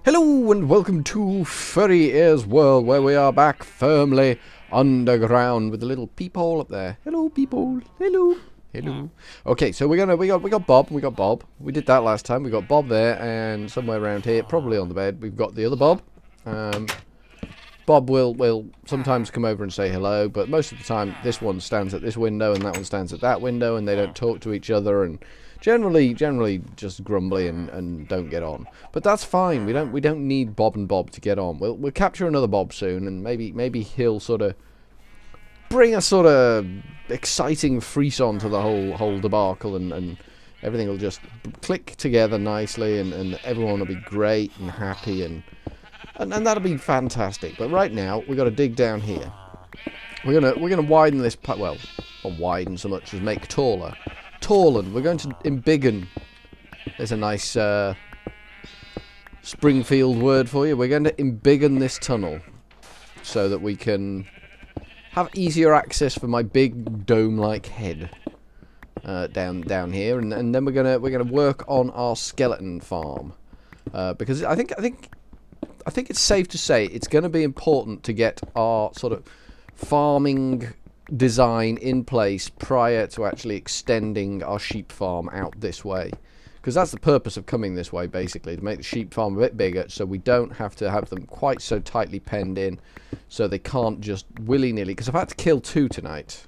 Hello and welcome to Furryearsworld, where we are back firmly underground with the little peephole up there. Hello, peephole. Hello. Hello. Okay, so we got Bob. We did that last time. We got Bob there, and somewhere around here, probably on the bed, we've got the other Bob. Bob will sometimes come over and say hello, but most of the time this one stands at this window and that one stands at that window, and they don't talk to each other, and generally just grumbly and don't get on. But that's fine. We don't need Bob and Bob to get on. We'll capture another Bob soon, and maybe he'll sort of bring a sort of exciting frisson to the whole debacle, and everything will just click together nicely, and everyone will be great and happy, and that'll be fantastic. But right now we've got to dig down here. We're gonna widen this well, not widen so much as make taller. We're going to embiggen. There's a nice Springfield word for you. We're going to embiggen this tunnel so that we can have easier access for my big dome-like head down here, and then we're gonna work on our skeleton farm because I think it's safe to say it's going to be important to get our sort of farming design in place prior to actually extending our sheep farm out this way, because that's the purpose of coming this way, basically, to make the sheep farm a bit bigger so we don't have to have them quite so tightly penned in, so they can't just willy-nilly, because I've had to kill two tonight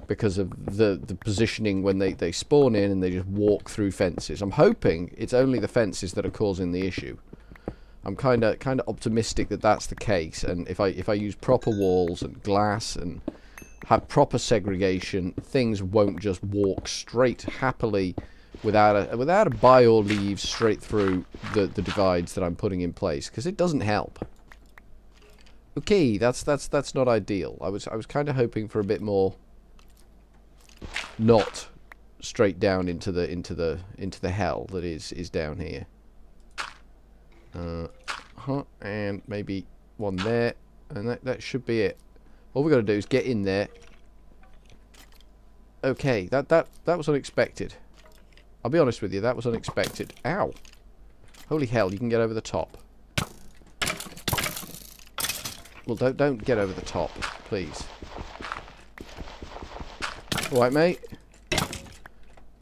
because of the positioning when they spawn in and they just walk through fences. I'm hoping it's only the fences that are causing the issue. I'm kind of optimistic that that's the case, and if I use proper walls and glass and have proper segregation, things won't just walk straight happily without a buy or leave straight through the divides that I'm putting in place, because it doesn't help. Okay, that's not ideal. I was kind of hoping for a bit more, not straight down into the hell that is down here. And maybe one there, and that should be it. All we got to do is get in there. Okay, that was unexpected. I'll be honest with you, that was unexpected. Ow! Holy hell, you can get over the top. Well, don't get over the top, please. All right, mate.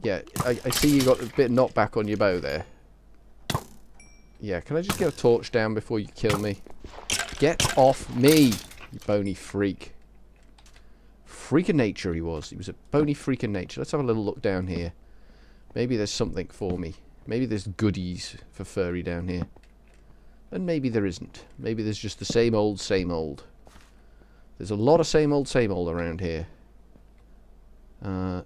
Yeah, I see you got a bit of knockback on your bow there. Yeah, can I just get a torch down before you kill me? Get off me, you bony freak. Freak of nature he was. He was a bony freak of nature. Let's have a little look down here. Maybe there's something for me. Maybe there's goodies for Furry down here. And maybe there isn't. Maybe there's just the same old, same old. There's a lot of same old around here. Not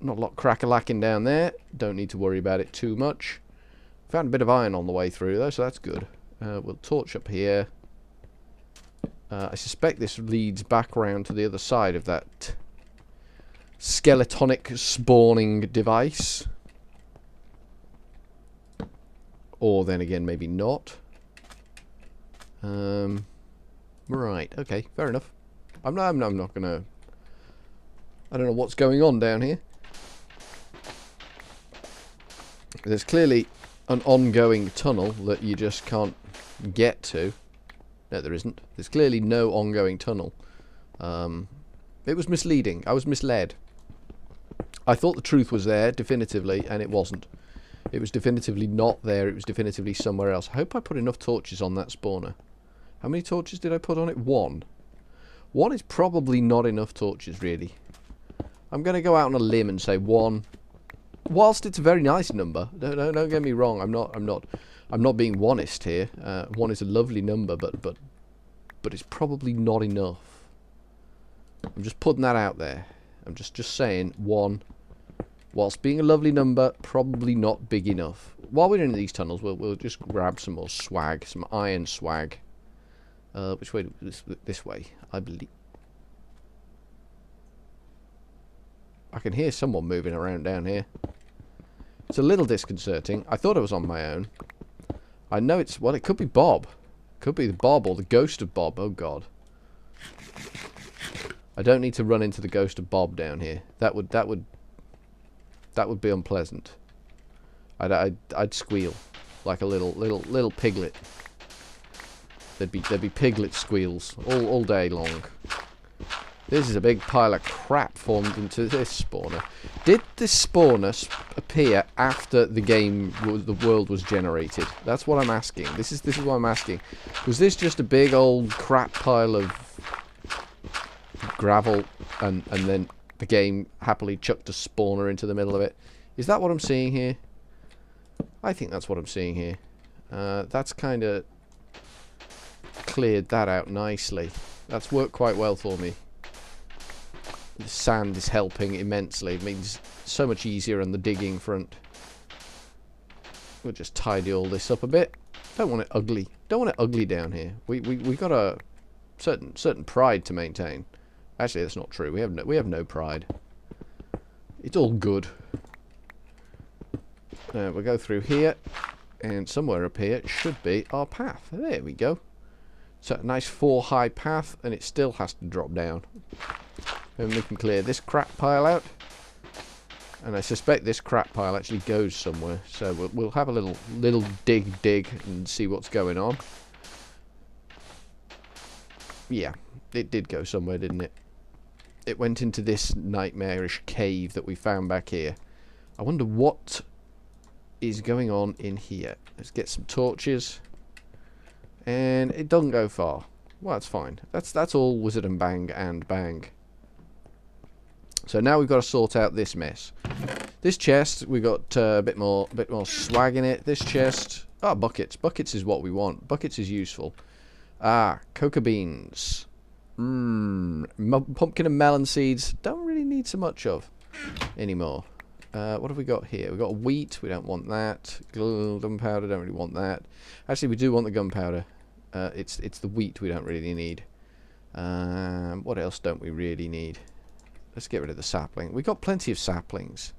a lot crack-a-lacking down there. Don't need to worry about it too much. Found a bit of iron on the way through though, so that's good. We'll torch up here. I suspect this leads back round to the other side of that skeletonic spawning device. Or then again, maybe not. Right, okay, fair enough. I'm not gonna... I don't know what's going on down here. There's clearly an ongoing tunnel that you just can't get to. No, there isn't. There's clearly no ongoing tunnel. It was misleading. I was misled. I thought the truth was there, definitively, and it wasn't. It was definitively not there. It was definitively somewhere else. I hope I put enough torches on that spawner. How many torches did I put on it? One. One is probably not enough torches, really. I'm going to go out on a limb and say one. Whilst it's a very nice number, don't get me wrong. I'm not being oneist here. One is a lovely number, but it's probably not enough. I'm just putting that out there. I'm just saying one, whilst being a lovely number, probably not big enough. While we're in these tunnels, we'll just grab some more swag, some iron swag. Which way? This way, I believe. I can hear someone moving around down here. It's a little disconcerting. I thought I was on my own. I know it's... Well, it could be Bob. Could be the Bob or the ghost of Bob. Oh, God. I don't need to run into the ghost of Bob down here. That would be unpleasant. I'd squeal. like a little piglet. There'd be piglet squeals all day long. This is a big pile of crap formed into this spawner. Did this spawner appear after the the world was generated? That's what I'm asking. This is what I'm asking. Was this just a big old crap pile of gravel, and then the game happily chucked a spawner into the middle of it? Is that what I'm seeing here? I think that's what I'm seeing here. That's kind of cleared that out nicely. That's worked quite well for me. The sand is helping immensely. It means so much easier on the digging front. We'll just tidy all this up a bit. Don't want it ugly. Don't want it ugly down here. We got a certain pride to maintain. Actually, that's not true. We have no pride. It's all good. We'll go through here, and somewhere up here should be our path. There we go. So a nice 4 high path, and it still has to drop down. And we can clear this crap pile out, and I suspect this crap pile actually goes somewhere. So we'll have a little dig and see what's going on. Yeah, it did go somewhere, didn't it? It went into this nightmarish cave that we found back here. I wonder what is going on in here. Let's get some torches, and it doesn't go far. Well, that's fine. That's all wizard and bang. So now we've got to sort out this mess. This chest, we got a bit more swag in it. This chest, buckets. Buckets is what we want. Buckets is useful. Cocoa beans. Pumpkin and melon seeds. Don't really need so much of anymore. What have we got here? We've got wheat. We don't want that. Gunpowder. Don't really want that. Actually, we do want the gunpowder. It's the wheat we don't really need. What else don't we really need? Let's get rid of the sapling. We've got plenty of saplings.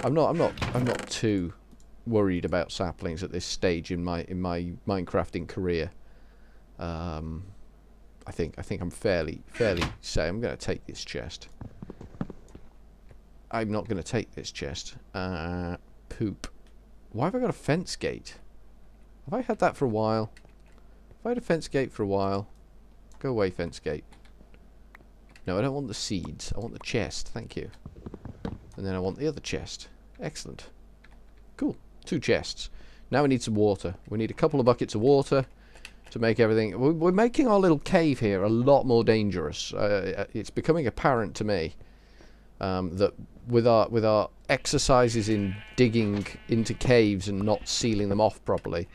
I'm not too worried about saplings at this stage in my Minecrafting career. I think I'm fairly safe. I'm going to take this chest. I'm not going to take this chest. Poop. Why have I got a fence gate? Have I had that for a while? Have I had a fence gate for a while? Go away, fence gate. No, I don't want the seeds. I want the chest. Thank you. And then I want the other chest. Excellent. Cool. 2 chests. Now we need some water. We need a couple of buckets of water to make everything. We're making our little cave here a lot more dangerous. It's becoming apparent to me that with our exercises in digging into caves and not sealing them off properly,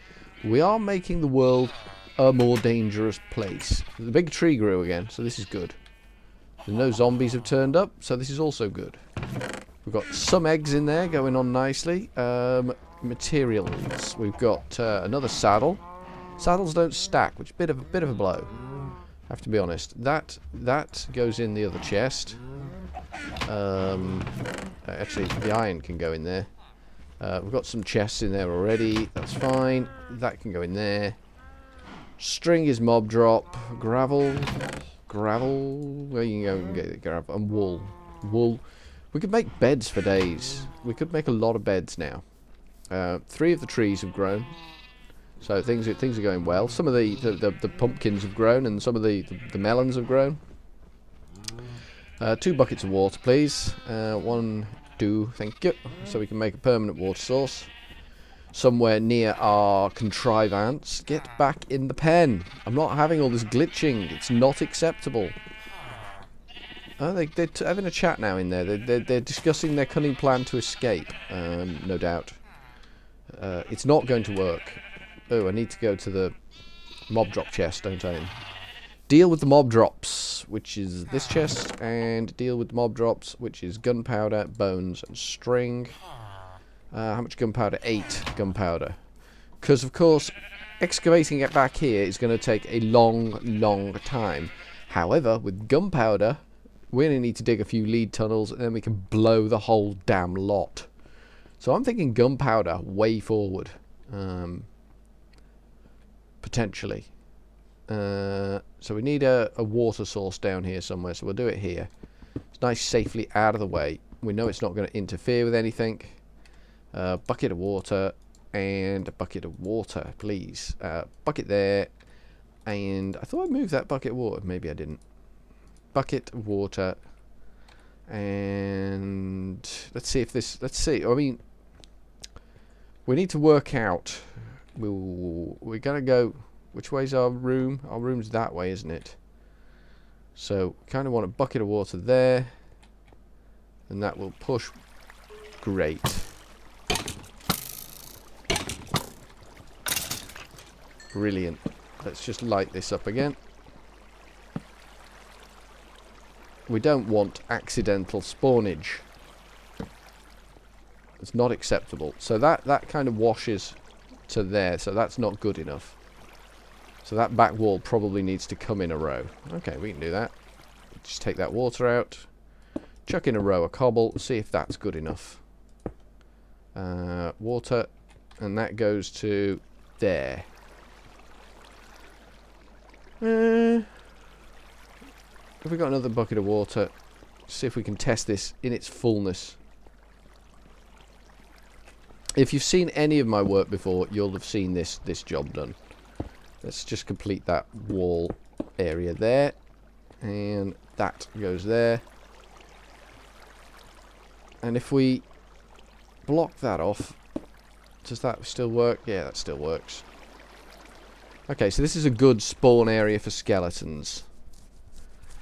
we are making the world a more dangerous place. The big tree grew again, so this is good. No zombies have turned up, so this is also good. We've got some eggs in there going on nicely. Materials. We've got another saddle. Saddles don't stack, which is a bit of a blow. I have to be honest. That goes in the other chest. Actually, the iron can go in there. We've got some chests in there already. That's fine. That can go in there. String is mob drop. Gravel. Where you can go and get gravel. And wool. We could make beds for days. We could make a lot of beds now. 3 of the trees have grown, so things are going well. Some of the pumpkins have grown, and some of the melons have grown. 2 buckets of water, please. 1, 2, thank you. So we can make a permanent water source somewhere near our contrivance. Get back in the pen. I'm not having all this glitching. It's not acceptable. Oh, they're having a chat now in there. They're discussing their cunning plan to escape. No doubt. It's not going to work. Oh, I need to go to the mob drop chest, don't I? Deal with the mob drops, which is this chest, and deal with the mob drops, which is gunpowder, bones, and string. How much gunpowder? 8 gunpowder. Because, of course, excavating it back here is going to take a long time. However, with gunpowder, we only need to dig a few lead tunnels, and then we can blow the whole damn lot. So I'm thinking gunpowder way forward. Potentially. So we need a water source down here somewhere, so we'll do it here. It's nice, safely out of the way. We know it's not going to interfere with anything. Bucket of water, and a bucket of water, please. Bucket there, and I thought I moved that bucket of water. Maybe I didn't. Bucket of water, and let's see if this. Let's see. I mean, we need to work out. We're gonna go. Which way's our room? Our room's that way, isn't it? So, kind of want a bucket of water there, and that will push. Great. Brilliant. Let's just light this up again. We don't want accidental spawnage. It's not acceptable. So that kind of washes to there, so that's not good enough. So that back wall probably needs to come in a row. Okay, we can do that. Just take that water out. Chuck in a row of cobble, see if that's good enough. Water, and that goes to there. Have we got another bucket of water? See if we can test this in its fullness. If you've seen any of my work before, you'll have seen this job done. Let's just complete that wall area there, and that goes there. And if we block that off, does that still work? Yeah, that still works. Okay, so this is a good spawn area for skeletons,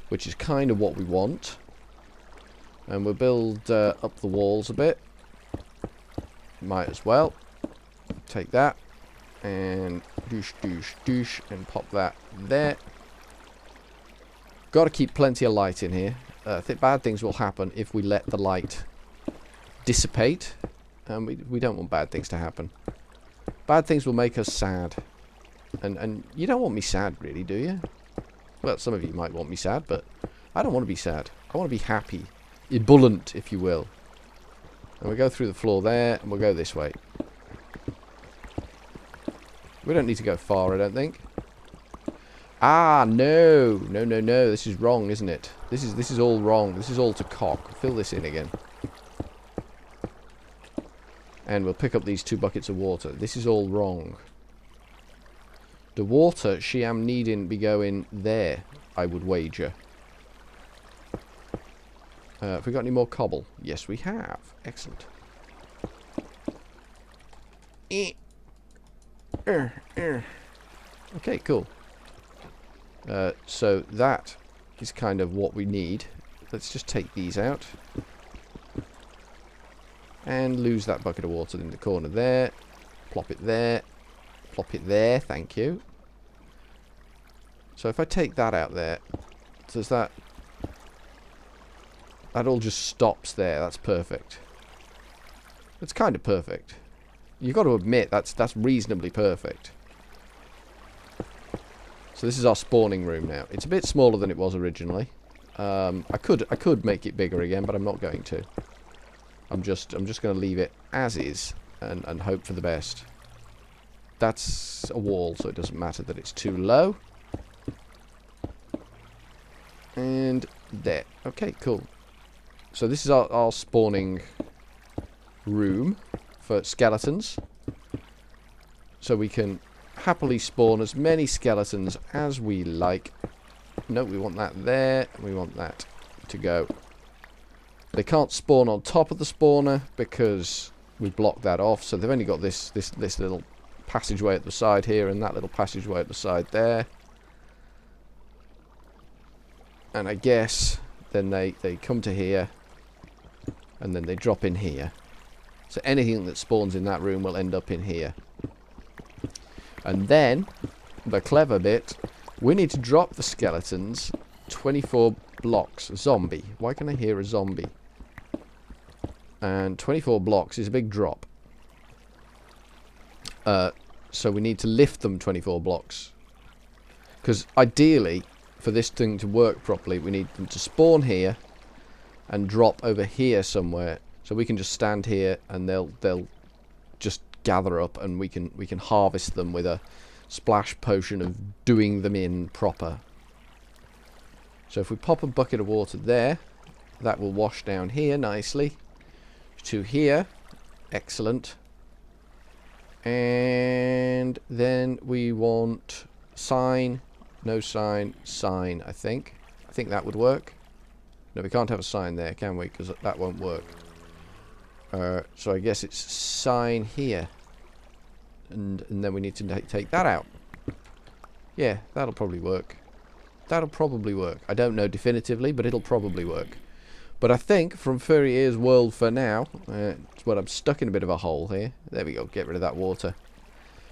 which is kind of what we want. And we'll build up the walls a bit. Might as well. Take that. And douche, douche, douche. And pop that there. Got to keep plenty of light in here. Bad things will happen if we let the light dissipate. And we don't want bad things to happen. Bad things will make us sad. And you don't want me sad, really, do you? Well, some of you might want me sad, but I don't want to be sad. I want to be happy. Ebullient, if you will. And we'll go through the floor there, and we'll go this way. We don't need to go far, I don't think. Ah, no. No, no, no. This is wrong, isn't it? This is all wrong. This is all to cock. Fill this in again. And we'll pick up these 2 buckets of water. This is all wrong. The water she am needing be going there, I would wager. Have we got any more cobble? Yes, we have. Excellent. Okay, cool. So that is kind of what we need. Let's just take these out. And lose that bucket of water in the corner there. Plop it there. Plop it there, thank you. So if I take that out there, does that... That all just stops there. That's perfect. It's kind of perfect. You've got to admit that's reasonably perfect. So this is our spawning room now. It's a bit smaller than it was originally. I could make it bigger again, but I'm not going to. I'm just going to leave it as is and hope for the best. That's a wall, so it doesn't matter that it's too low. And there. Okay, cool. So this is our spawning room for skeletons. So we can happily spawn as many skeletons as we like. No, we want that there. We want that to go. They can't spawn on top of the spawner because we blocked that off. So they've only got this little passageway at the side here and that little passageway at the side there. And I guess then they come to here and then they drop in here. So anything that spawns in that room will end up in here. And then, the clever bit, we need to drop the skeletons 24 blocks. Zombie. Why can I hear a zombie? And 24 blocks is a big drop. So we need to lift them 24 blocks. Because ideally, for this thing to work properly, we need them to spawn here and drop over here somewhere. So we can just stand here and they'll just gather up and we can harvest them with a splash potion of doing them in proper. So if we pop a bucket of water there, that will wash down here nicely to here. Excellent. And then we want sign, no sign, sign, I think. I think that would work. No, we can't have a sign there, can we? Because that won't work. So I guess it's sign here. And then we need to take that out. Yeah, that'll probably work. That'll probably work. I don't know definitively, but it'll probably work. But I think from Furryearsworld for now, well, I'm stuck in a bit of a hole here. There we go, get rid of that water.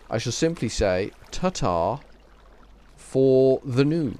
I shall simply say, ta-ta for the new.